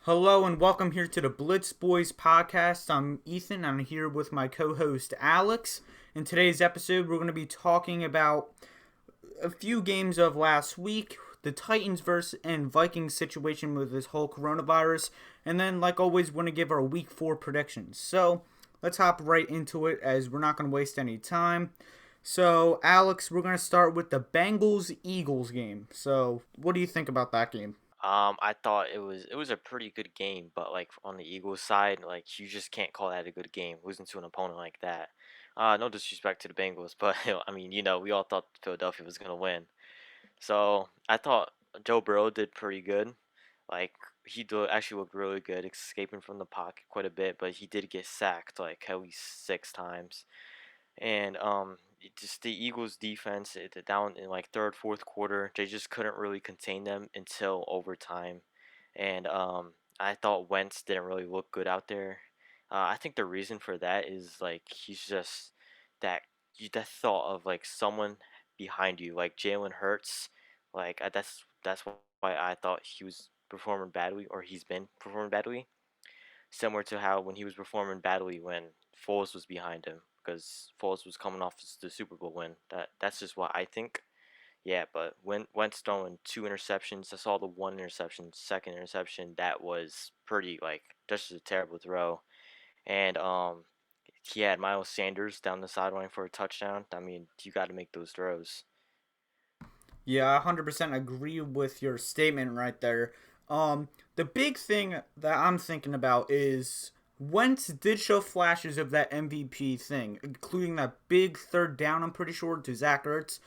Hello and welcome here to the Blitz Boys podcast. I'm Ethan. I'm here with my co-host Alex. In today's episode, we're going to be talking about a few games of last week, the Titans versus and Vikings situation with this whole coronavirus, and then, like always, we're going to give our Week 4 predictions. So let's hop right into it, as we're not going to waste any time. So, Alex, we're going to start with the Bengals-Eagles game. So, what do you think about that game? I thought it was a pretty good game, but like on the Eagles side, like you just can't call that a good game, losing to an opponent like that. No disrespect to the Bengals, but I mean, we all thought Philadelphia was gonna win. So I thought Joe Burrow did pretty good. Like actually looked really good, escaping from the pocket quite a bit, but he did get sacked like at least 6 times. And just the Eagles defense down in like third, fourth quarter, they just couldn't really contain them until overtime. And I thought Wentz didn't really look good out there. I think the reason for that is like he's just that thought of like someone behind you, like Jalen Hurts. That's why I thought he was performing badly, or he's been performing badly, similar to how when he was performing badly when Foles was behind him, because Foles was coming off the Super Bowl win. That's just what I think. Yeah, but when Wentz throwing 2 interceptions, I saw the one interception, second interception that was pretty like just a terrible throw, and he had Miles Sanders down the sideline for a touchdown. I mean, you got to make those throws. Yeah, I 100% agree with your statement right there. The big thing that I'm thinking about is Wentz did show flashes of that MVP thing, including that big third down, I'm pretty sure, to Zach Ertz.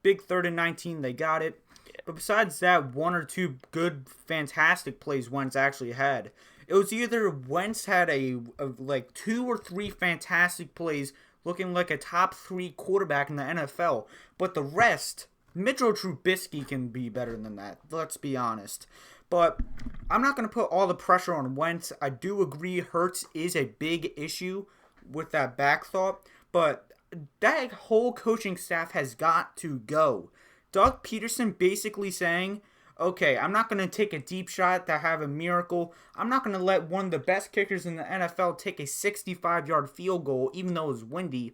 Big third and 19, they got it. But besides that, one or two good, fantastic plays Wentz actually had. It was either Wentz had a like two or three fantastic plays looking like a top three quarterback in the NFL, but the rest Mitchell Trubisky can be better than that. Let's be honest. But I'm not going to put all the pressure on Wentz. I do agree Hurts is a big issue with that back thought, but that whole coaching staff has got to go. Doug Peterson basically saying, okay, I'm not going to take a deep shot to have a miracle. I'm not going to let one of the best kickers in the NFL take a 65-yard field goal, even though it's windy.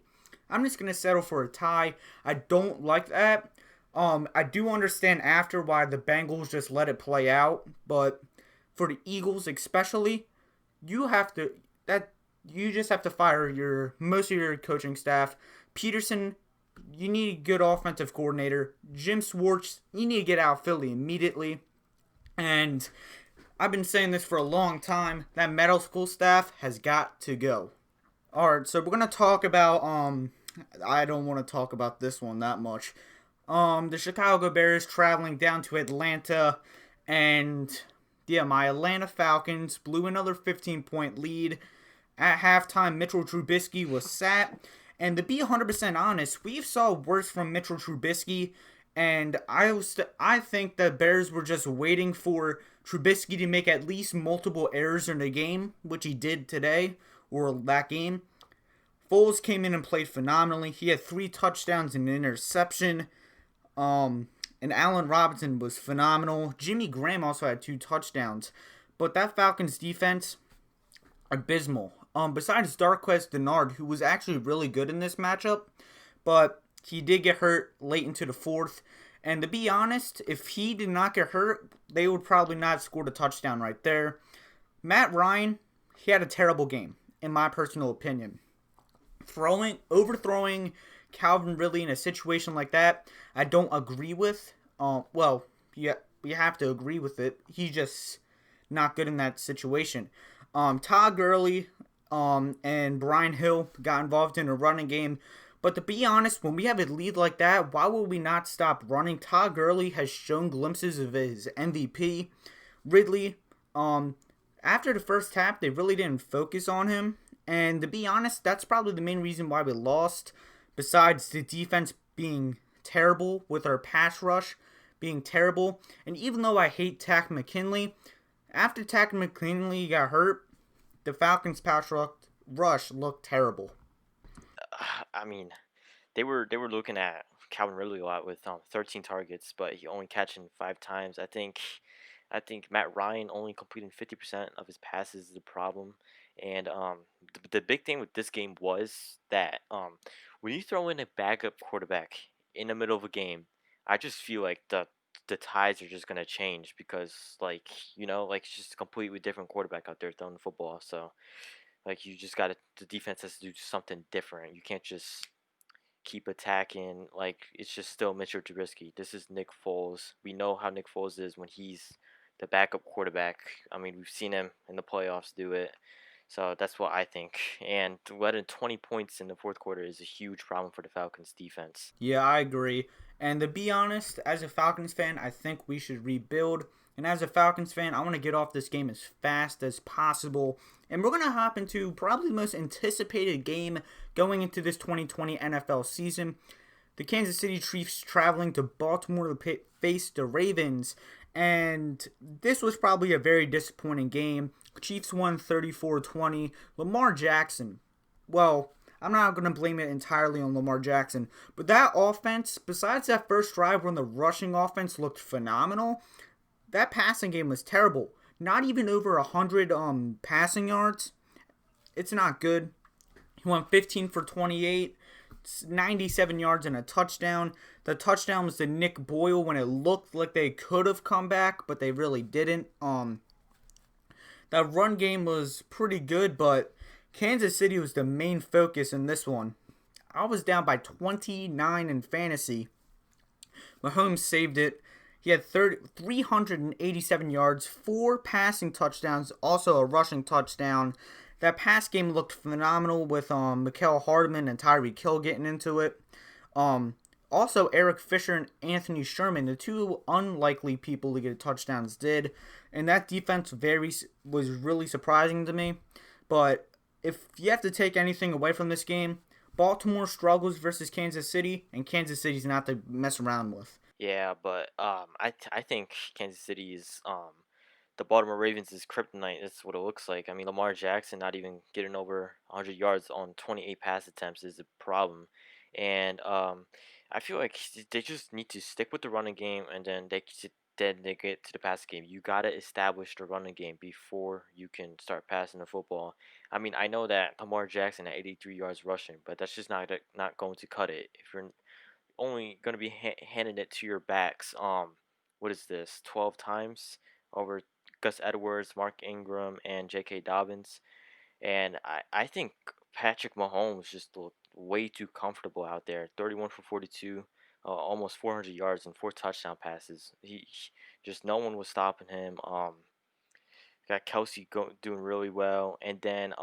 I'm just going to settle for a tie. I don't like that. I do understand after why the Bengals just let it play out, but for the Eagles especially, you have to that you just have to fire your most of your coaching staff. Peterson, you need a good offensive coordinator. Jim Schwartz, you need to get out of Philly immediately. And I've been saying this for a long time. That medical staff has got to go. All right, so we're gonna talk about I don't want to talk about this one that much. The Chicago Bears traveling down to Atlanta, and yeah, my Atlanta Falcons blew another 15-point lead. At halftime, Mitchell Trubisky was sat, and to be 100% honest, we saw worse from Mitchell Trubisky, and I think the Bears were just waiting for Trubisky to make at least multiple errors in the game, which he did today or that game. Foles came in and played phenomenally. He had 3 touchdowns and an interception. And Allen Robinson was phenomenal. Jimmy Graham also had 2 touchdowns. But that Falcons defense, abysmal. Besides Darquez Denard, who was actually really good in this matchup, but he did get hurt late into the fourth. And to be honest, if he did not get hurt, they would probably not have scored a touchdown right there. Matt Ryan, he had a terrible game, in my personal opinion. Overthrowing Calvin Ridley in a situation like that, I don't agree with. Well, yeah, you have to agree with it. He's just not good in that situation. Todd Gurley, and Brian Hill got involved in a running game. But to be honest, when we have a lead like that, why would we not stop running? Todd Gurley has shown glimpses of his MVP. Ridley, after the first half, they really didn't focus on him. And to be honest, that's probably the main reason why we lost. Besides the defense being terrible with our pass rush being terrible. And even though I hate Tack McKinley, after Tack McKinley got hurt, the Falcons rush looked terrible. I mean, they were looking at Calvin Ridley a lot with 13 targets, but he only catching 5 times. I think I think Matt Ryan only completing 50% of his passes is the problem. And the big thing with this game was that when you throw in a backup quarterback in the middle of a game, I just feel like the tides are just gonna change because like like it's just a completely different quarterback out there throwing the football. So like you just got to the defense has to do something different. You can't just keep attacking. Like it's just still Mitchell Trubisky. This is Nick Foles. We know how Nick Foles is when he's the backup quarterback. I mean, we've seen him in the playoffs do it. So that's what I think. And letting 20 points in the fourth quarter is a huge problem for the Falcons defense. Yeah, I agree. And to be honest, as a Falcons fan, I think we should rebuild. And as a Falcons fan, I want to get off this game as fast as possible. And we're going to hop into probably the most anticipated game going into this 2020 NFL season. The Kansas City Chiefs traveling to Baltimore to face the Ravens. And this was probably a very disappointing game. Chiefs won 34-20. Lamar Jackson, well, I'm not going to blame it entirely on Lamar Jackson, but that offense, besides that first drive when the rushing offense looked phenomenal, that passing game was terrible. Not even over 100 passing yards. It's not good. He went 15 for 28, 97 yards and a touchdown. The touchdown was to Nick Boyle when it looked like they could have come back, but they really didn't. That run game was pretty good, but Kansas City was the main focus in this one. I was down by 29 in fantasy. Mahomes saved it. He had 387 yards, 4 passing touchdowns, also a rushing touchdown. That pass game looked phenomenal with Mikael Hardman and Tyreek Hill getting into it. Also, Eric Fisher and Anthony Sherman, the two unlikely people to get touchdowns, did. And that defense was really surprising to me. But if you have to take anything away from this game, Baltimore struggles versus Kansas City, and Kansas City's not to mess around with. Yeah, but I think Kansas City is the Baltimore Ravens is kryptonite. That's what it looks like. I mean, Lamar Jackson not even getting over 100 yards on 28 pass attempts is a problem, and I feel like they just need to stick with the running game, and then they get to the passing game. You gotta establish the running game before you can start passing the football. I mean, I know that Lamar Jackson at 83 yards rushing, but that's just not going to cut it if you're only going to be handing it to your backs. What is this? 12 times over Gus Edwards, Mark Ingram, and J.K. Dobbins, and I think Patrick Mahomes just looked way too comfortable out there. 31 for 42, almost 400 yards and 4 touchdown passes. He just no one was stopping him. Got Kelsey doing really well, and then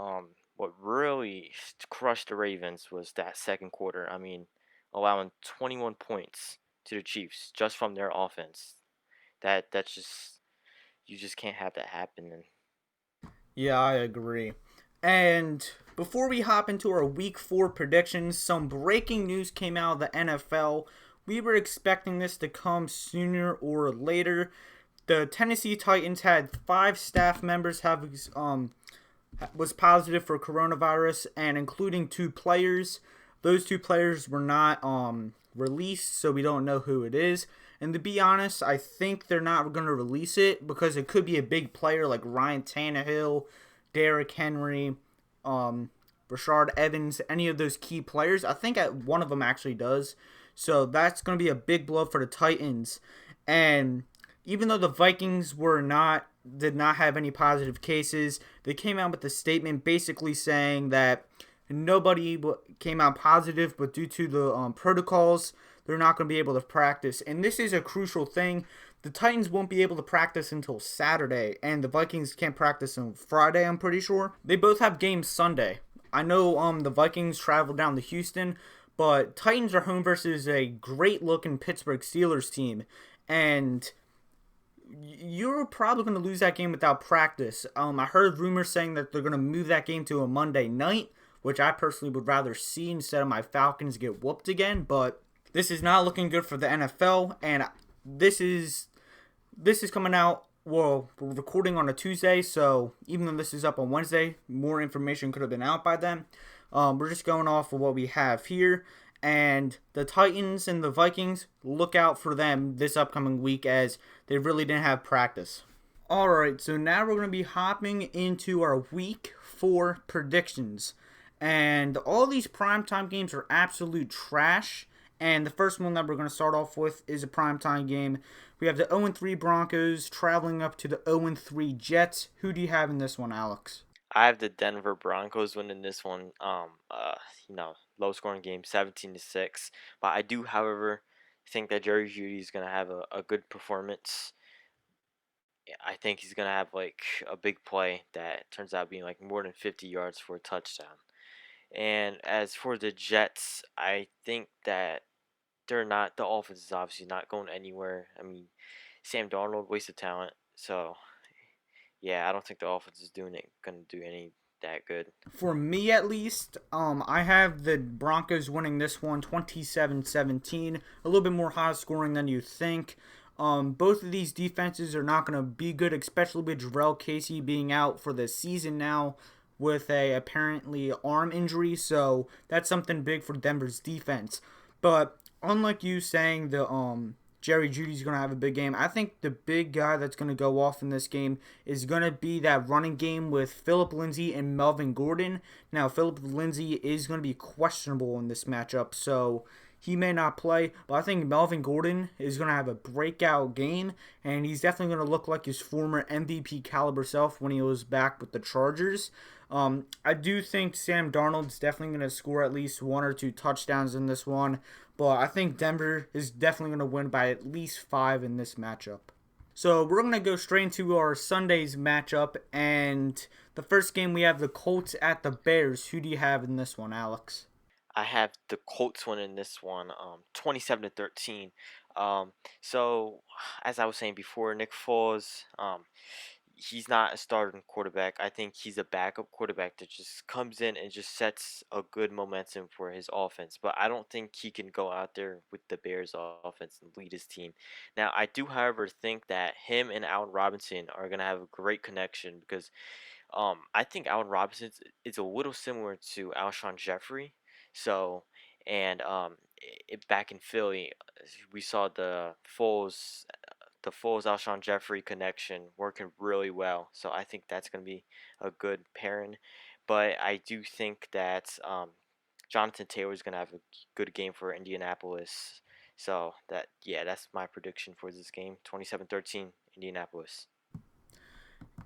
what really crushed the Ravens was that second quarter. I mean, allowing 21 points to the Chiefs just from their offense. That's just you just can't have that happen. And Yeah, I agree. And before we hop into our week 4 predictions, some breaking news came out of the NFL. We were expecting this to come sooner or later. The Tennessee Titans had 5 staff members was positive for coronavirus, and including 2 players. Those 2 players were not released, so we don't know who it is. And to be honest, I think they're not going to release it because it could be a big player like Ryan Tannehill, Derrick Henry, Rashard Evans, any of those key players. I think one of them actually does. So that's going to be a big blow for the Titans. And even though the Vikings did not have any positive cases, they came out with a statement basically saying that nobody came out positive, but due to the protocols, they're not going to be able to practice. And this is a crucial thing. The Titans won't be able to practice until Saturday, and the Vikings can't practice on Friday, I'm pretty sure. They both have games Sunday. I know the Vikings travel down to Houston, but Titans are home versus a great-looking Pittsburgh Steelers team, and you're probably going to lose that game without practice. I heard rumors saying that they're going to move that game to a Monday night, which I personally would rather see instead of my Falcons get whooped again, but this is not looking good for the NFL, and this is coming out, well, we're recording on a Tuesday, so even though this is up on Wednesday, more information could have been out by then. We're just going off of what we have here, and the Titans and the Vikings, look out for them this upcoming week as they really didn't have practice. Alright, so now we're going to be hopping into our week 4 predictions. And all these primetime games are absolute trash. And the first one that we're going to start off with is a primetime game. We have the 0-3 Broncos traveling up to the 0-3 Jets. Who do you have in this one, Alex? I have the Denver Broncos winning this one. Low scoring game, 17-6. But I do, however, think that Jerry Jeudy is gonna have a good performance. I think he's gonna have like a big play that turns out being like more than 50 yards for a touchdown. And as for the Jets, I think that the offense is obviously not going anywhere. I mean, Sam Darnold, waste of talent. So yeah, I don't think the offense is gonna do any that good. For me, at least, I have the Broncos winning this one 27-17. A little bit more high scoring than you think. Both of these defenses are not going to be good, especially with Jarrell Casey being out for the season now with a apparently arm injury. So that's something big for Denver's defense. But unlike you saying the Jerry Judy's going to have a big game, I think the big guy that's going to go off in this game is going to be that running game with Phillip Lindsay and Melvin Gordon. Now, Phillip Lindsay is going to be questionable in this matchup, so he may not play, but I think Melvin Gordon is going to have a breakout game, and he's definitely going to look like his former MVP caliber self when he was back with the Chargers. I do think Sam Darnold's definitely going to score at least 1 or 2 touchdowns in this one, but I think Denver is definitely going to win by at least 5 in this matchup. So we're going to go straight into our Sunday's matchup, and the first game we have the Colts at the Bears. Who do you have in this one, Alex? I have the Colts winning this one, 27-13. Um, so as I was saying before, Nick Foles, he's not a starting quarterback. I think he's a backup quarterback that just comes in and just sets a good momentum for his offense. But I don't think he can go out there with the Bears offense and lead his team. Now, I do, however, think that him and Allen Robinson are gonna have a great connection because I think Allen Robinson is a little similar to Alshon Jeffrey. So, and back in Philly, we saw the Foles Alshon Jeffrey connection working really well. So I think that's going to be a good pairing. But I do think that Jonathan Taylor is going to have a good game for Indianapolis. So that's my prediction for this game. 27-13 Indianapolis.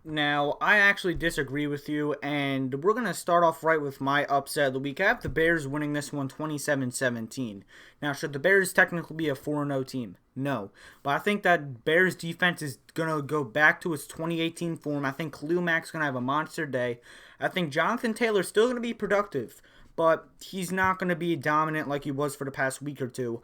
Now, I actually disagree with you, and we're going to start off right with my upset of the week. I have the Bears winning this one 27-17. Now, should the Bears technically be a 4-0 team? No. But I think that Bears defense is going to go back to its 2018 form. I think Khalil Mack's going to have a monster day. I think Jonathan Taylor's still going to be productive, but he's not going to be dominant like he was for the past week or two.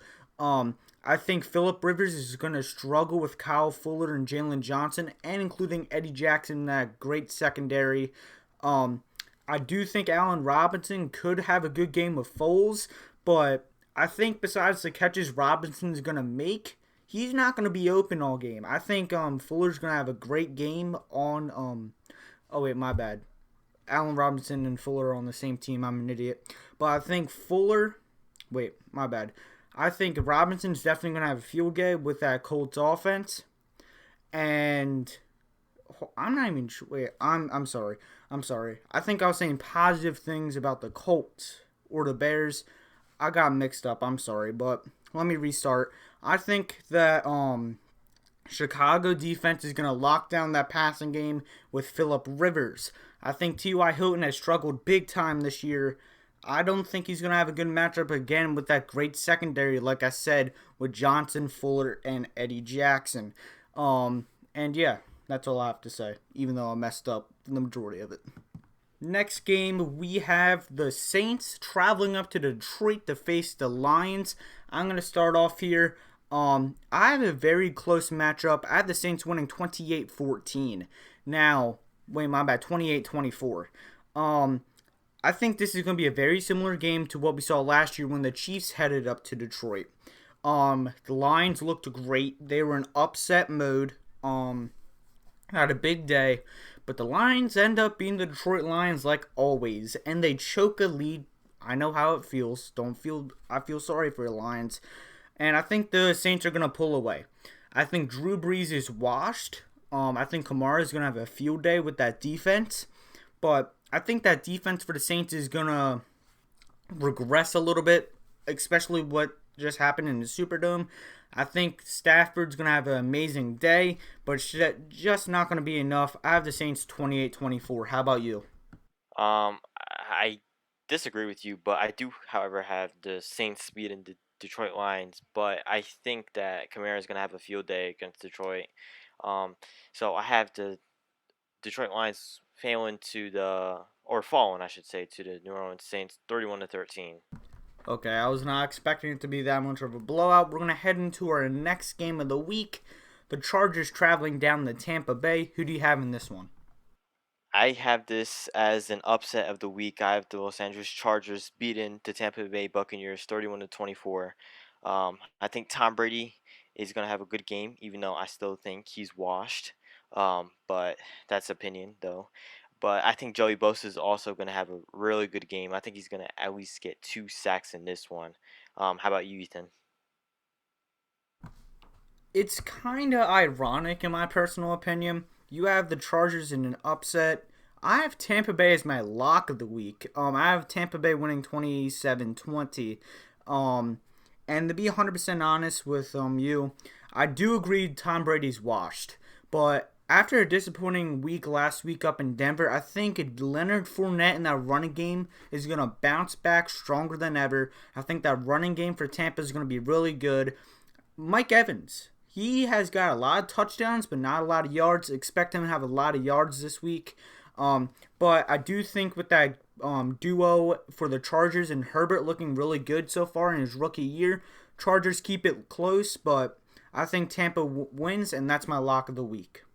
I think Phillip Rivers is going to struggle with Kyle Fuller and Jalen Johnson, and including Eddie Jackson in that great secondary. I do think Allen Robinson could have a good game with Foles, but I think besides the catches Robinson's going to make, he's not going to be open all game. I think Fuller's going to have a great game on. Oh, wait, my bad. Allen Robinson and Fuller are on the same team. I'm an idiot. But I think Fuller. Wait, my bad. I think Robinson's definitely going to have a field game with that Colts offense. And I'm not even sure. Wait, I'm sorry. I'm sorry. I think I was saying positive things about the Colts or the Bears. I got mixed up. I'm sorry. But let me restart. I think that Chicago defense is going to lock down that passing game with Phillip Rivers. I think T.Y. Hilton has struggled big time this year. I don't think he's going to have a good matchup again with that great secondary, like I said, with Johnson, Fuller, and Eddie Jackson. And yeah, that's all I have to say, even though I messed up the majority of it. Next game, we have the Saints traveling up to Detroit to face the Lions. I'm going to start off here. I have a very close matchup. I have the Saints winning 28-14. Now, wait, my bad, 28-24. I think this is going to be a very similar game to what we saw last year when the Chiefs headed up to Detroit. The Lions looked great. They were in upset mode. Had a big day. But the Lions end up being the Detroit Lions like always. And they choke a lead. I know how it feels. I feel sorry for the Lions. And I think the Saints are going to pull away. I think Drew Brees is washed. I think Kamara is going to have a field day with that defense. But I think that defense for the Saints is going to regress a little bit, especially what just happened in the Superdome. I think Stafford's going to have an amazing day, but it's just not going to be enough. I have the Saints 28-24. How about you? I disagree with you, but I do, however, have the Saints beating the Detroit Lions. But I think that Kamara is gonna have a field day against Detroit. Um, so I have the Detroit Lions failing to the or falling, I should say, to the New Orleans Saints, 31-13. Okay, I was not expecting it to be that much of a blowout. We're going to head into our next game of the week. The Chargers traveling down to Tampa Bay. Who do you have in this one? I have this as an upset of the week. I have the Los Angeles Chargers beating the Tampa Bay Buccaneers 31-24. I think Tom Brady is going to have a good game, even though I still think he's washed. But that's opinion, though. But I think Joey Bosa is also going to have a really good game. I think he's going to at least get 2 sacks in this one. How about you, Ethan? It's kind of ironic, in my personal opinion. You have the Chargers in an upset. I have Tampa Bay as my lock of the week. I have Tampa Bay winning 27-20. And to be 100% honest with you, I do agree Tom Brady's washed. But after a disappointing week last week up in Denver, I think Leonard Fournette in that running game is going to bounce back stronger than ever. I think that running game for Tampa is going to be really good. Mike Evans, he has got a lot of touchdowns, but not a lot of yards. Expect him to have a lot of yards this week. But I do think with that duo for the Chargers and Herbert looking really good so far in his rookie year, Chargers keep it close, but I think Tampa wins, and that's my lock of the week.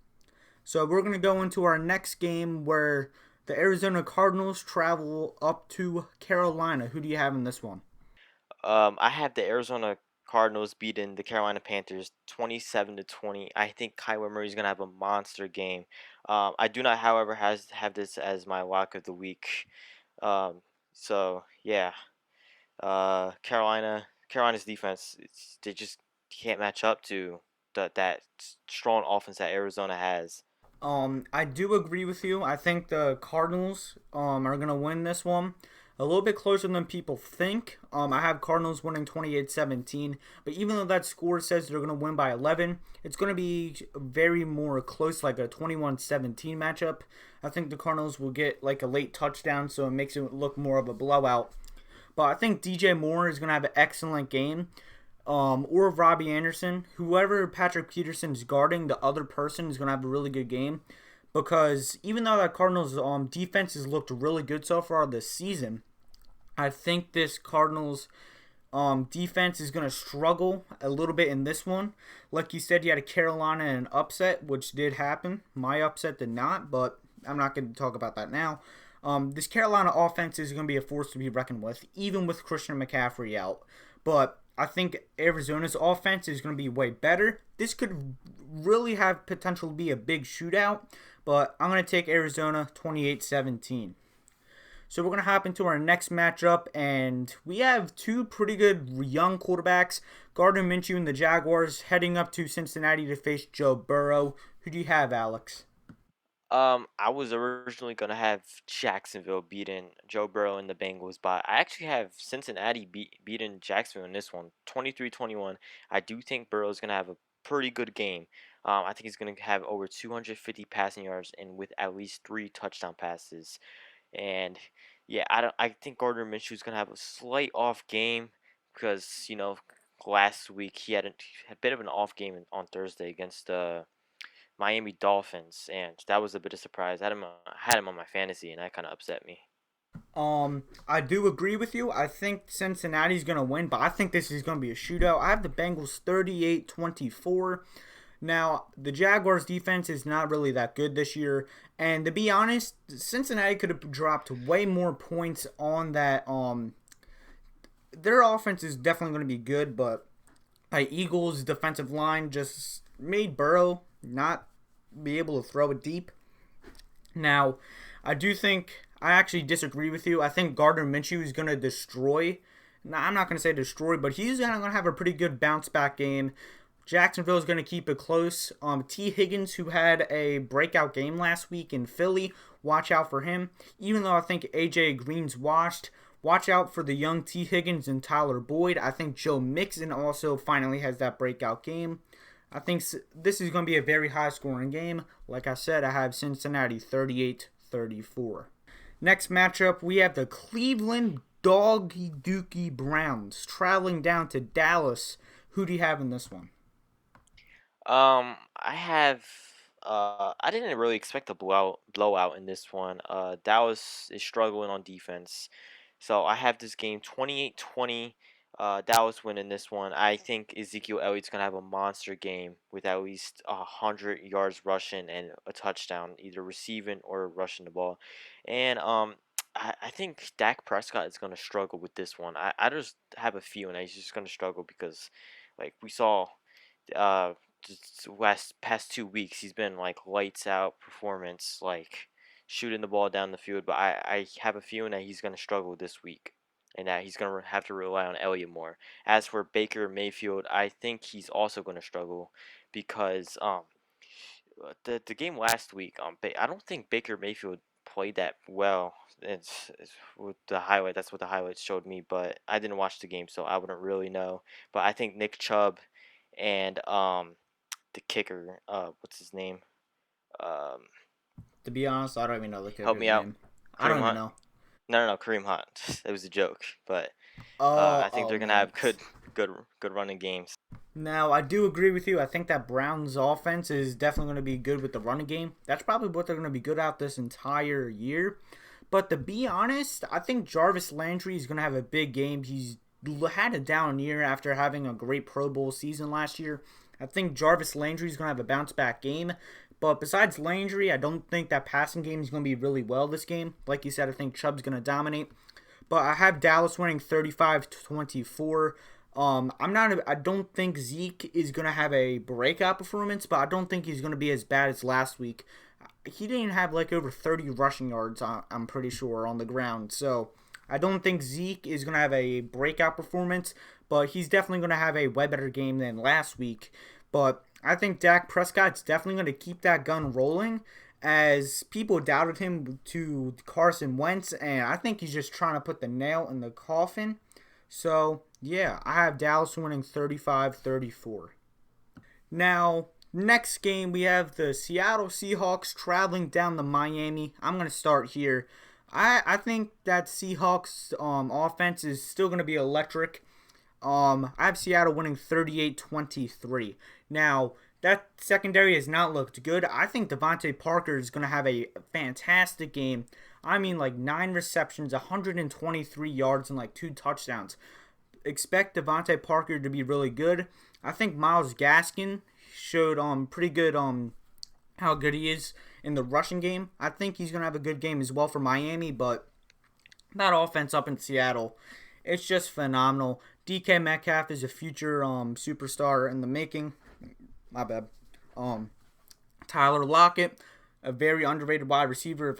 So we're going to go into our next game where the Arizona Cardinals travel up to Carolina. Who do you have in this one? I have the Arizona Cardinals beating the Carolina Panthers 27-20. I think Kyler Murray is gonna have a monster game. I do not, however, has have this as my lock of the week. Um, so yeah, Carolina's defense, they just can't match up to that strong offense that Arizona has. I do agree with you. I think the Cardinals are gonna win this one. A little bit closer than people think. I have Cardinals winning 28-17, but even though that score says they're going to win by 11, it's going to be very more close, like a 21-17 matchup. I think the Cardinals will get like a late touchdown, so it makes it look more of a blowout. But I think DJ Moore is going to have an excellent game. Or Robbie Anderson. Whoever Patrick Peterson is guarding, the other person is going to have a really good game. Because even though that Cardinals defense has looked really good so far this season, I think this Cardinals defense is going to struggle a little bit in this one. Like you said, you had a Carolina and an upset, which did happen. My upset did not, but I'm not going to talk about that now. This Carolina offense is going to be a force to be reckoned with, even with Christian McCaffrey out. But I think Arizona's offense is going to be way better. This could really have potential to be a big shootout, but I'm going to take Arizona 28-17. So we're going to hop into our next matchup, and we have two pretty good young quarterbacks, Gardner Minshew and the Jaguars, heading up to Cincinnati to face Joe Burrow. Who do you have, Alex? I was originally gonna have Jacksonville beating Joe Burrow and the Bengals, but I actually have Cincinnati beating Jacksonville in this one, 23-21. I do think Burrow's gonna have a pretty good game. I think he's gonna have over 250 passing yards and with at least 3 touchdown passes. And yeah, I think Gardner Minshew's gonna have a slight off game because last week he had a bit of an off game on Thursday against the Miami Dolphins, and that was a bit of surprise. I had him on my fantasy, and that kind of upset me. I do agree with you. I think Cincinnati's going to win, but I think this is going to be a shootout. I have the Bengals 38-24. Now, the Jaguars defense is not really that good this year, and to be honest, Cincinnati could have dropped way more points on that. Their offense is definitely going to be good, but Eagles' defensive line just made Burrow not be able to throw it deep. Now, I do think I actually disagree with you. I think Gardner Minshew is going to destroy. Now, I'm not going to say destroy, but he's going to have a pretty good bounce back game. Jacksonville's going to keep it close. T. Higgins, who had a breakout game last week in Philly, watch out for him. Even though I think A.J. Green's washed, watch out for the young T. Higgins and Tyler Boyd. I think Joe Mixon also finally has that breakout game. I think this is going to be a very high-scoring game. Like I said, I have Cincinnati 38-34. Next matchup, we have the Cleveland Doggy Dookie Browns traveling down to Dallas. Who do you have in this one? I have. I didn't really expect a blowout in this one. Dallas is struggling on defense, so I have this game 28-20. Dallas winning this one. I think Ezekiel Elliott's gonna have a monster game with at least 100 yards rushing and a touchdown, either receiving or rushing the ball. And I think Dak Prescott is gonna struggle with this one. I just have a feeling that he's just gonna struggle because, like we saw, uh just past 2 weeks he's been like lights out performance, like shooting the ball down the field, but I have a feeling that he's going to struggle this week and that he's going to have to rely on Elliott more. As for Baker Mayfield, I think he's also going to struggle because the game last week, I don't think Baker Mayfield played that well. It's with the highlight. That's what the highlights showed me, but I didn't watch the game, so I wouldn't really know. But I think Nick Chubb and the kicker, what's his name? Um, To be honest, I don't even know the Help kicker's me out, name. I Kareem don't even Hunt. know. No, Kareem Hunt. It was a joke, but Oh, I think oh they're gonna man. have good running games. Now, I do agree with you. I think that Browns offense is definitely going to be good with the running game. That's probably what they're going to be good at this entire year. But to be honest, I think Jarvis Landry is going to have a big game. He's had a down year after having a great Pro Bowl season last year. I think Jarvis Landry is going to have a bounce back game. But besides Landry, I don't think that passing game is going to be really well this game. Like you said, I think Chubb's going to dominate. But I have Dallas winning 35-24. I don't think Zeke is gonna have a breakout performance, but I don't think he's gonna be as bad as last week. He didn't have like over 30 rushing yards. I'm pretty sure on the ground. So I don't think Zeke is gonna have a breakout performance, but he's definitely gonna have a way better game than last week. But I think Dak Prescott's definitely gonna keep that gun rolling, as people doubted him to Carson Wentz, and I think he's just trying to put the nail in the coffin. So, yeah, I have Dallas winning 35-34. Now, next game, we have the Seattle Seahawks traveling down to Miami. I'm going to start here. I think that Seahawks offense is still going to be electric. I have Seattle winning 38-23. Now, that secondary has not looked good. I think Devontae Parker is going to have a fantastic game. I mean, like 9 receptions, 123 yards, and like 2 touchdowns. Expect Devontae Parker to be really good. I think Myles Gaskin showed pretty good how good he is in the rushing game. I think he's going to have a good game as well for Miami, but that offense up in Seattle, it's just phenomenal. DK Metcalf is a future superstar in the making. My bad. Tyler Lockett, a very underrated wide receiver,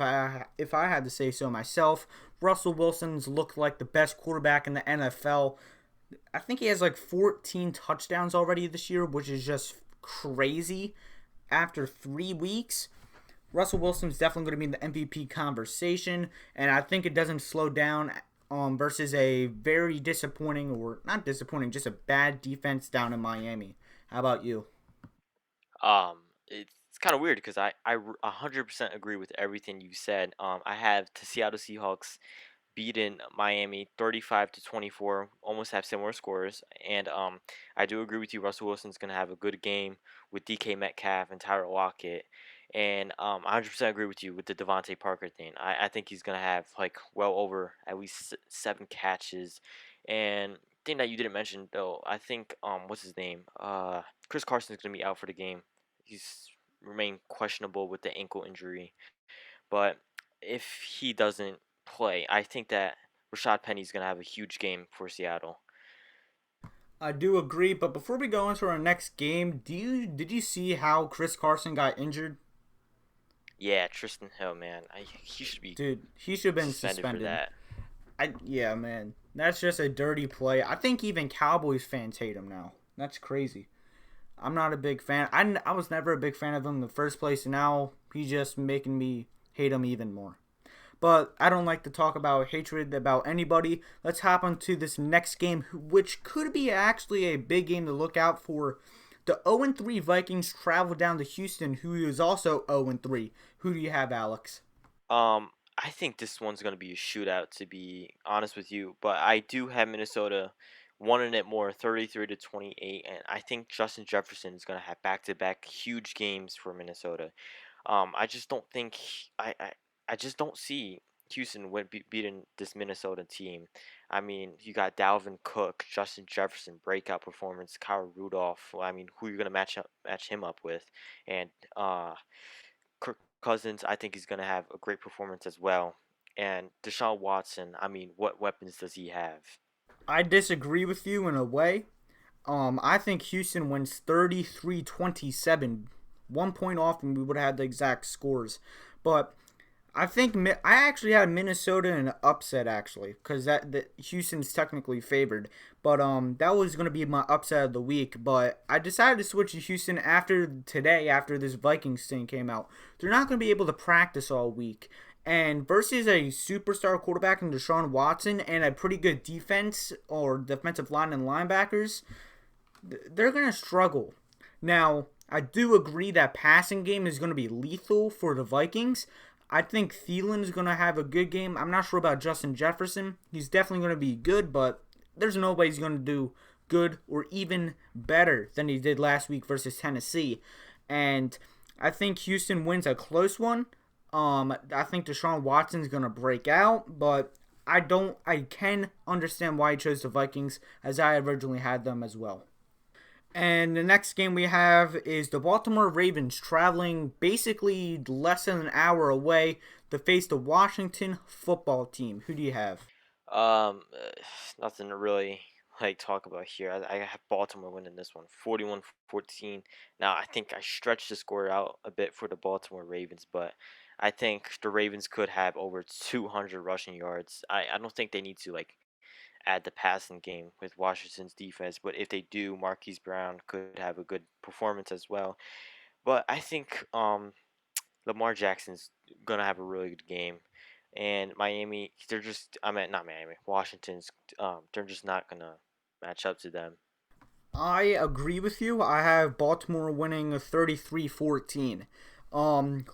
if I had to say so myself. Russell Wilson's looked like the best quarterback in the NFL. I think he has like 14 touchdowns already this year, which is just crazy. After 3 weeks, Russell Wilson's definitely going to be in the MVP conversation, and I think it doesn't slow down versus a very disappointing, or not disappointing, just a bad defense down in Miami. How about you? It's kind of weird because I 100% agree with everything you said. I have the Seattle Seahawks beaten Miami 35-24, almost have similar scores. And I do agree with you. Russell Wilson's gonna have a good game with DK Metcalf and Tyler Lockett. And I 100% agree with you with the Devontae Parker thing. I think he's gonna have like well over at least 7 catches. And thing that you didn't mention though, I think what's his name? Chris Carson's gonna be out for the game. He's remained questionable with the ankle injury. But if he doesn't play, I think that Rashad Penny's gonna have a huge game for Seattle. I do agree, but before we go into our next game, did you see how Chris Carson got injured? Yeah, Tristan Hill, man, he should be Dude, he should have been suspended for suspended. that. Yeah, man. That's just a dirty play. I think even Cowboys fans hate him now. That's crazy. I'm not a big fan. I was never a big fan of him in the first place, and now he's just making me hate him even more. But I don't like to talk about hatred about anybody. Let's hop onto this next game, which could be actually a big game to look out for. The 0-3 Vikings travel down to Houston, who is also 0-3. Who do you have, Alex? I think this one's gonna be a shootout, to be honest with you. But I do have Minnesota wanting it more, 33-28, and I think Justin Jefferson is gonna have back-to-back huge games for Minnesota. I just don't think I just don't see Houston beating this Minnesota team. I mean, you got Dalvin Cook, Justin Jefferson, breakout performance, Kyle Rudolph. Well, I mean, who you're gonna match him up with, and Kirk Cousins. I think he's gonna have a great performance as well. And Deshaun Watson. I mean, what weapons does he have? I disagree with you in a way. I think Houston wins 33-27. 1 point off, and we would have had the exact scores. But I think I actually had Minnesota in an upset actually because that Houston's technically favored, but that was gonna be my upset of the week. But I decided to switch to Houston after today after this Vikings thing came out. They're not gonna be able to practice all week, and versus a superstar quarterback in Deshaun Watson and a pretty good defense or defensive line and linebackers, they're gonna struggle. Now I do agree that passing game is going to be lethal for the Vikings. I think Thielen is going to have a good game. I'm not sure about Justin Jefferson. He's definitely going to be good, but there's no way he's going to do good or even better than he did last week versus Tennessee. And I think Houston wins a close one. I think Deshaun Watson's going to break out, but I can understand why he chose the Vikings as I originally had them as well. And the next game we have is the Baltimore Ravens traveling basically less than an hour away to face the Washington football team. Who do you have? Nothing to really talk about here. I have Baltimore winning this one, 41-14. Now I think I stretched the score out a bit for the Baltimore Ravens, but I think the Ravens could have over 200 rushing yards. I don't think they need to add the passing game with Washington's defense, but if they do, Marquise Brown could have a good performance as well. But I think Lamar Jackson's gonna have a really good game, and Miami, they're just I mean not Miami, Washington's they're just not gonna match up to them. I agree with you. I have Baltimore winning 33-14.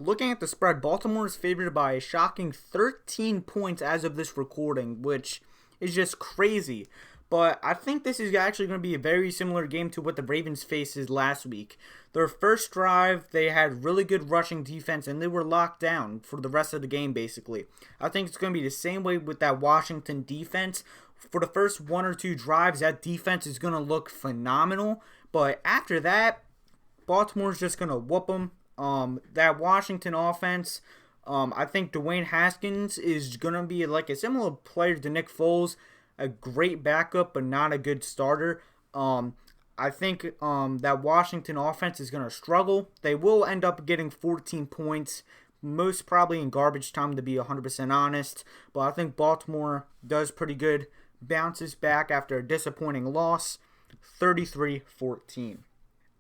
Looking at the spread, Baltimore is favored by a shocking 13 points as of this recording, which is just crazy. But I think this is actually going to be a very similar game to what the Ravens faces last week. Their first drive, they had really good rushing defense and they were locked down for the rest of the game, basically. I think it's going to be the same way with that Washington defense. For the first one or two drives, that defense is going to look phenomenal. But after that, Baltimore's just going to whoop them. That Washington offense, I think Dwayne Haskins is going to be like a similar player to Nick Foles, a great backup, but not a good starter. I think that Washington offense is going to struggle. They will end up getting 14 points, most probably in garbage time, to be 100% honest. But I think Baltimore does pretty good, bounces back after a disappointing loss, 33-14.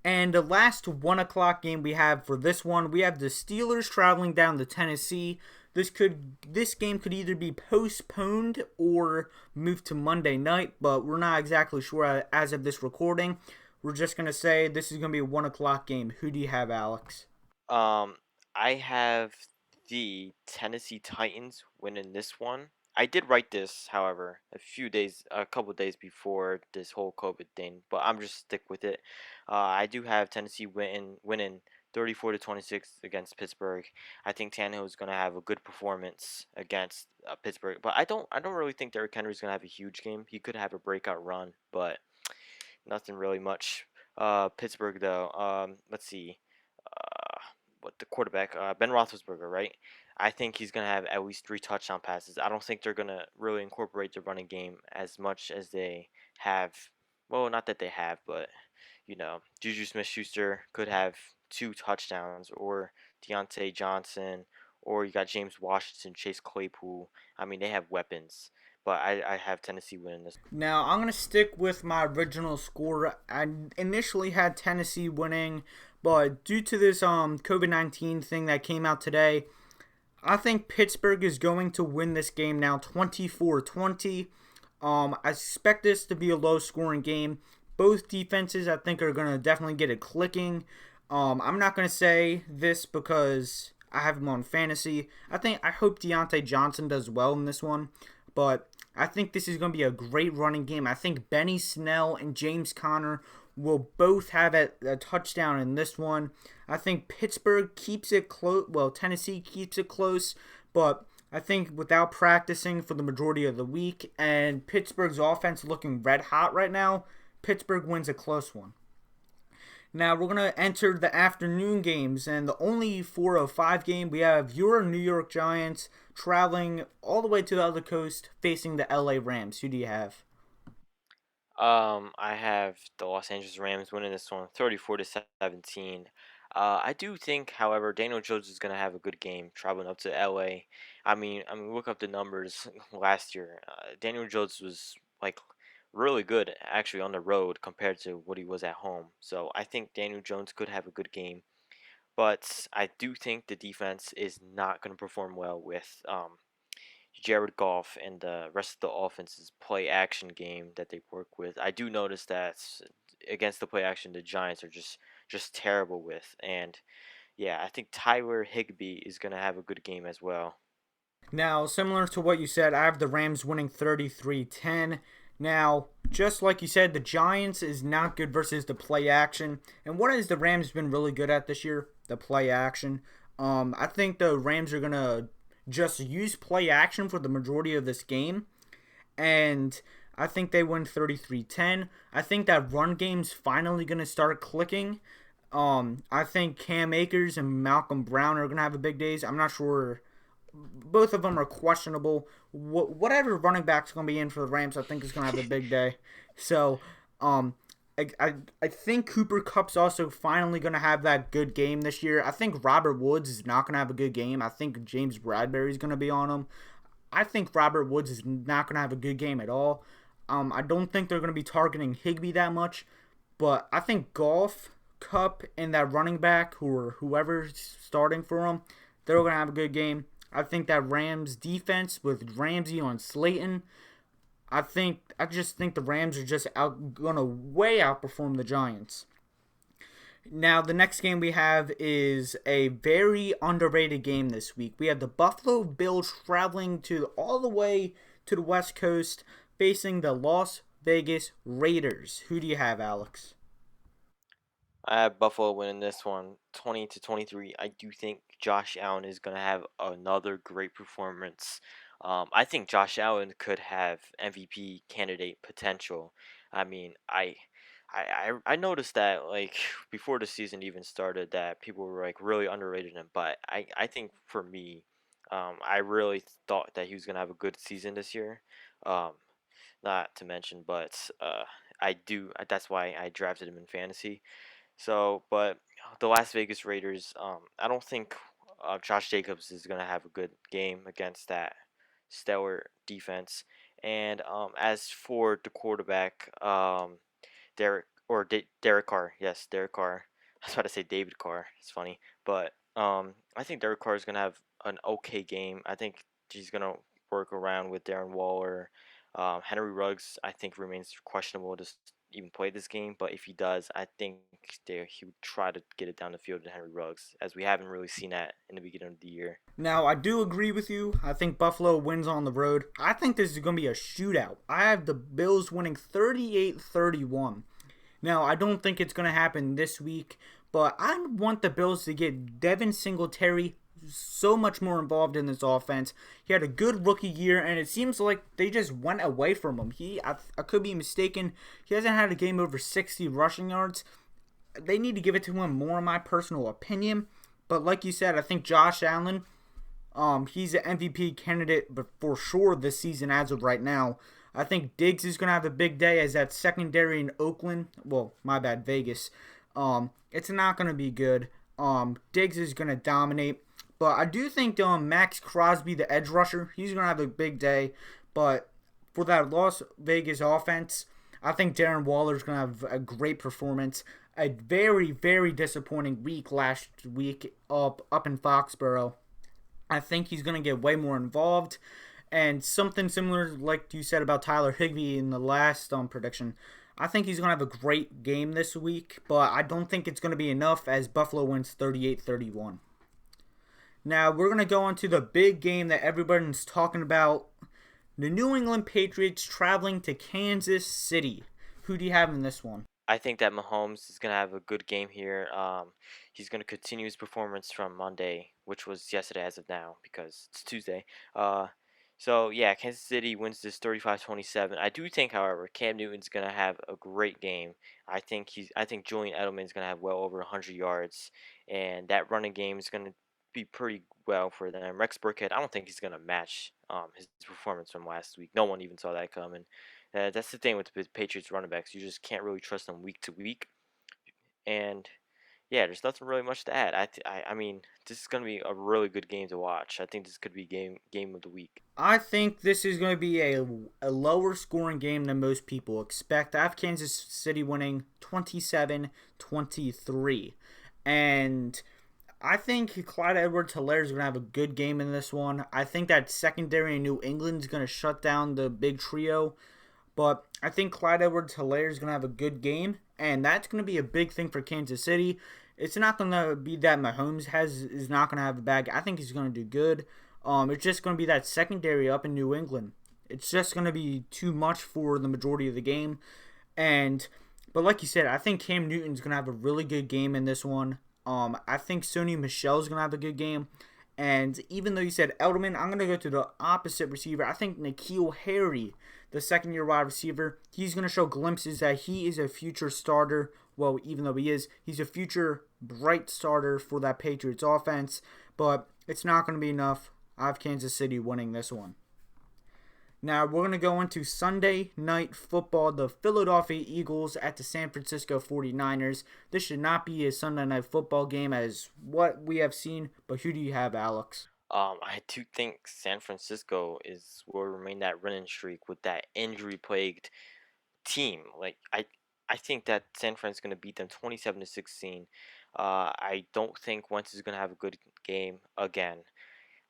And the last 1 o'clock game we have for this one, we have the Steelers traveling down to Tennessee. This game could either be postponed or moved to Monday night, but we're not exactly sure as of this recording. We're just gonna say this is gonna be a 1 o'clock game. Who do you have, Alex? Um, I have the Tennessee Titans winning this one. I did write this, however, a couple days before this whole COVID thing, but I'm just stick with it. I do have Tennessee winning 34-26 against Pittsburgh. I think Tannehill is gonna have a good performance against Pittsburgh, but I don't really think Derrick Henry's gonna have a huge game. He could have a breakout run, but nothing really much. Pittsburgh though. Let's see. Uh, what the quarterback? Ben Roethlisberger, right? I think he's gonna have at least 3 touchdown passes. I don't think they're gonna really incorporate the running game as much as they have. Well, not that they have, but Juju Smith-Schuster could have 2 touchdowns, or Deontay Johnson, or you got James Washington, Chase Claypool. I mean, they have weapons. but I have Tennessee winning this. Now, I'm going to stick with my original score. I initially had Tennessee winning, but due to this COVID-19 thing that came out today, I think Pittsburgh is going to win this game now 24-20. I expect this to be a low scoring game. Both defenses, I think, are going to definitely get it clicking. I'm not going to say this because I have him on fantasy. I hope Deontay Johnson does well in this one, but I think this is going to be a great running game. I think Benny Snell and James Conner will both have a touchdown in this one. I think Pittsburgh keeps it close. Well, Tennessee keeps it close, but I think without practicing for the majority of the week and Pittsburgh's offense looking red hot right now, Pittsburgh wins a close one. Now we're going to enter the afternoon games, and the only 4:05 game, we have your New York Giants traveling all the way to the other coast facing the LA Rams. Who do you have? I have the Los Angeles Rams winning this one, 34 to 17. I do think, however, Daniel Jones is gonna have a good game traveling up to LA. I mean, look up the numbers last year. Daniel Jones was like really good actually on the road compared to what he was at home. So I think Daniel Jones could have a good game, but I do think the defense is not gonna perform well with Jared Goff and the rest of the offense's play action game that they work with. I do notice that against the play action, the Giants are just terrible with. And yeah, I think Tyler Higbee is gonna have a good game as well. Now, similar to what you said, I have the Rams winning 33-10. Now, just like you said, the Giants is not good versus the play action. And what has the Rams been really good at this year? The play action. I think the Rams are going to just use play action for the majority of this game. And I think they win 33-10. I think that run game's finally going to start clicking. I think Cam Akers and Malcolm Brown are going to have a big days. I'm not sure, both of them are questionable. Whatever running back's going to be in for the Rams, I think is going to have a big day. So, I think Cooper Kupp's also finally going to have that good game this year. I think Robert Woods is not going to have a good game. I think James Bradbury's going to be on him. I think Robert Woods is not going to have a good game at all. I don't think they're going to be targeting Higbee that much, but I think Goff, Kupp, and that running back, whoever's starting for them, they're going to have a good game. I think that Rams defense with Ramsey on Slayton, I just think the Rams are just gonna way outperform the Giants. Now the next game we have is a very underrated game this week. We have the Buffalo Bills traveling to all the way to the West Coast facing the Las Vegas Raiders. Who do you have, Alex? I have Buffalo winning this one, 20 to 23. I do think Josh Allen is gonna have another great performance. I think Josh Allen could have MVP candidate potential. I mean, I noticed that like before the season even started that people were like really underrated him, but I think for me, I really thought that he was gonna have a good season this year. Um, Not to mention, but I do. That's why I drafted him in fantasy. So, but the Las Vegas Raiders, I don't think Josh Jacobs is gonna have a good game against that stellar defense. And as for the quarterback, Derek Carr, yes, Derek Carr. I was about to say David Carr. It's funny, but I think Derek Carr is gonna have an okay game. I think he's gonna work around with Darren Waller. Henry Ruggs, I think, remains questionable to even play this game, but if he does, I think he would try to get it down the field to Henry Ruggs, as we haven't really seen that in the beginning of the year. Now, I do agree with you. I think Buffalo wins on the road. I think this is going to be a shootout. I have the Bills winning 38-31. Now, I don't think it's going to happen this week, but I want the Bills to get Devin Singletary so much more involved in this offense. He had a good rookie year, and it seems like they just went away from him. I could be mistaken. He hasn't had a game over 60 rushing yards. They need to give it to him more, in my personal opinion. But like you said, I think Josh Allen, he's an MVP candidate for sure this season as of right now. I think Diggs is going to have a big day as that secondary in Oakland. Well, my bad, Vegas. It's not going to be good. Diggs is going to dominate. But I do think Max Crosby, the edge rusher, he's going to have a big day. But for that Las Vegas offense, I think Darren Waller's going to have a great performance. A very, very disappointing week last week up in Foxborough. I think he's going to get way more involved. And something similar, like you said about Tyler Higbee in the last prediction, I think he's going to have a great game this week, but I don't think it's going to be enough as Buffalo wins 38-31. Now, we're going to go on to the big game that everybody's talking about. The New England Patriots traveling to Kansas City. Who do you have in this one? I think that Mahomes is gonna have a good game here. He's gonna continue his performance from Monday, which was yesterday as of now because it's Tuesday. Uh, so yeah, Kansas City wins this 35-27. I do think, however, Cam Newton's gonna have a great game. I think Julian Edelman's gonna have well over 100 yards, and that running game is gonna be pretty well for them. Rex Burkhead, I don't think he's gonna match his performance from last week. No one even saw that coming. That's the thing with the Patriots running backs. You just can't really trust them week to week. And yeah, there's nothing really much to add. I mean, this is gonna be a really good game to watch. I think this could be game of the week. I think this is going to be a lower scoring game than most people expect. I have Kansas City winning 27-23. And I think Clyde Edwards-Helaire is going to have a good game in this one. I think that secondary in New England is going to shut down the big trio. But I think Clyde Edwards-Helaire is going to have a good game. And that's going to be a big thing for Kansas City. It's not going to be that Mahomes is not going to have a bag. I think he's going to do good. It's just going to be that secondary up in New England. It's just going to be too much for the majority of the game. But like you said, I think Cam Newton's going to have a really good game in this one. I think Sony Michel's going to have a good game. And even though you said Edelman, I'm going to go to the opposite receiver. I think N'Keal Harry, the second-year wide receiver, he's going to show glimpses that he is a future starter. Well, even though he is, he's a future bright starter for that Patriots offense. But it's not going to be enough. I have Kansas City winning this one. Now we're going to go into Sunday Night Football. The Philadelphia Eagles at the San Francisco 49ers. This should not be a Sunday Night Football game as what we have seen. But who do you have, Alex? I do think San Francisco will remain that winning streak with that injury plagued team. I think that San Fran's gonna beat them 27-16. I don't think Wentz is gonna have a good game again.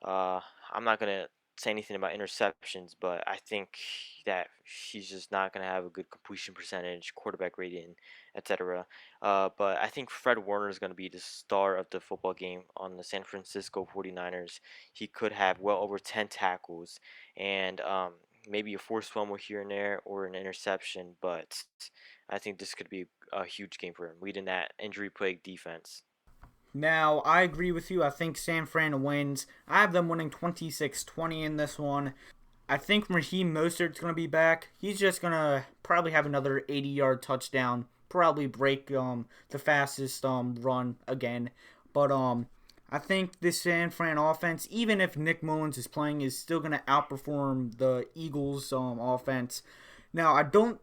I'm not gonna say anything about interceptions, but I think that he's just not gonna have a good completion percentage, quarterback rating, etc. But I think Fred Warner is gonna be the star of the football game on the San Francisco 49ers. He could have well over 10 tackles and maybe a forced fumble here and there or an interception, but I think this could be a huge game for him, leading that injury-plagued defense. Now, I agree with you. I think San Fran wins. I have them winning 26-20 in this one. I think Raheem Mostert's going to be back. He's just going to probably have another 80-yard touchdown. Probably break the fastest run again. But I think this San Fran offense, even if Nick Mullins is playing, is still going to outperform the Eagles offense. Now, I don't,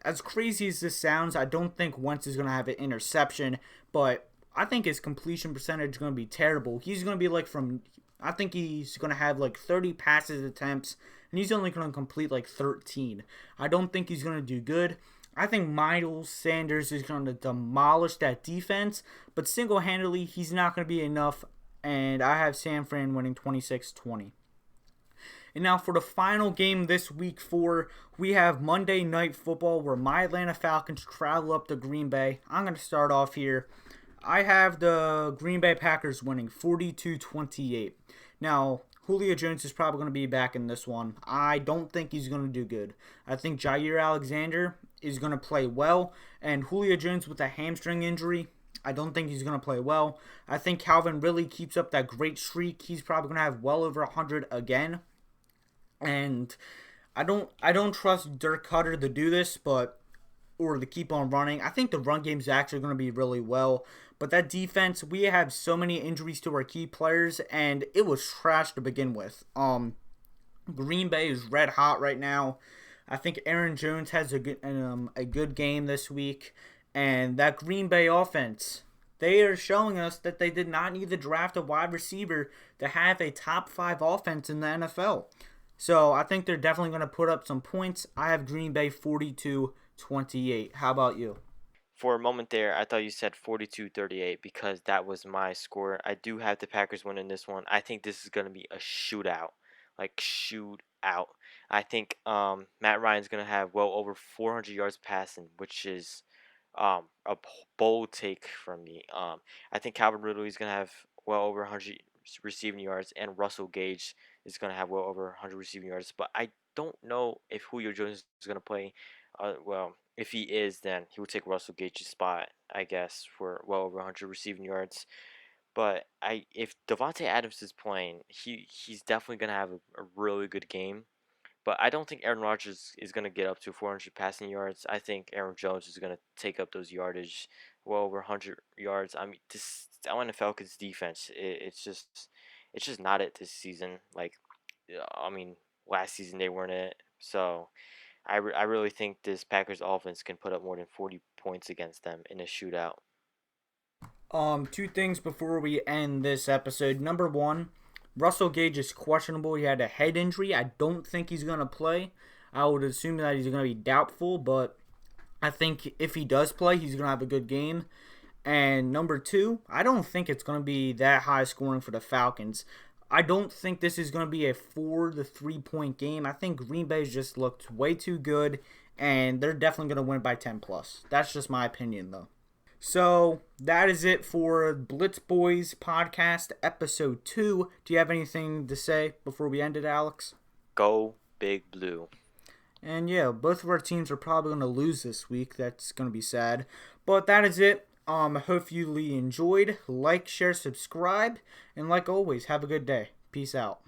as crazy as this sounds, I don't think Wentz is going to have an interception. But I think his completion percentage is going to be terrible. He's going to be I think he's going to have 30 passes attempts, and he's only going to complete 13. I don't think he's going to do good. I think Miles Sanders is going to demolish that defense, but single-handedly, he's not going to be enough, and I have San Fran winning 26-20. And now for the final game this week we have Monday Night Football where my Atlanta Falcons travel up to Green Bay. I'm going to start off here. I have the Green Bay Packers winning 42-28. Now, Julio Jones is probably going to be back in this one. I don't think he's going to do good. I think Jair Alexander is going to play well, and Julio Jones with a hamstring injury, I don't think he's going to play well. I think Calvin really keeps up that great streak. He's probably going to have well over 100 again. And I don't trust Dirk Cutter to do this, or to keep on running. I think the run game is actually going to be really well. But that defense, we have so many injuries to our key players, and it was trash to begin with. Green Bay is red hot right now. I think Aaron Jones has a good game this week. And that Green Bay offense, they are showing us that they did not need to draft a wide receiver to have a top 5 offense in the NFL. So I think they're definitely going to put up some points. I have Green Bay 42-28. How about you? For a moment there, I thought you said 42-38 because that was my score. I do have the Packers winning this one. I think this is going to be a shootout. Like shootout. I think Matt Ryan's going to have well over 400 yards passing, which is a bold take from me. I think Calvin Ridley is going to have well over 100 receiving yards, and Russell Gage is going to have well over 100 receiving yards. But I don't know if Julio Jones is going to play. Well, if he is, then he would take Russell Gage's spot, I guess, for well over 100 receiving yards. But if Devontae Adams is playing, he's definitely gonna have a really good game. But I don't think Aaron Rodgers is gonna get up to 400 passing yards. I think Aaron Jones is gonna take up those yardage, well over 100 yards. I mean, this Atlanta Falcons defense, it's just not it this season. Like, I mean, last season they weren't it. So I really think this Packers offense can put up more than 40 points against them in a shootout. Two things before we end this episode. Number one, Russell Gage is questionable. He had a head injury. I don't think he's gonna play. I would assume that he's gonna be doubtful, but I think if he does play, he's gonna have a good game. And number two, I don't think it's gonna be that high scoring for the Falcons. I don't think this is going to be a 4 to 3 point game. I think Green Bay's just looked way too good, and they're definitely going to win by 10 plus. That's just my opinion, though. So that is it for Blitz Boys podcast episode 2. Do you have anything to say before we end it, Alex? Go Big Blue. And yeah, both of our teams are probably going to lose this week. That's going to be sad. But that is it. I hope you enjoyed. Like, share, subscribe. And like always, have a good day. Peace out.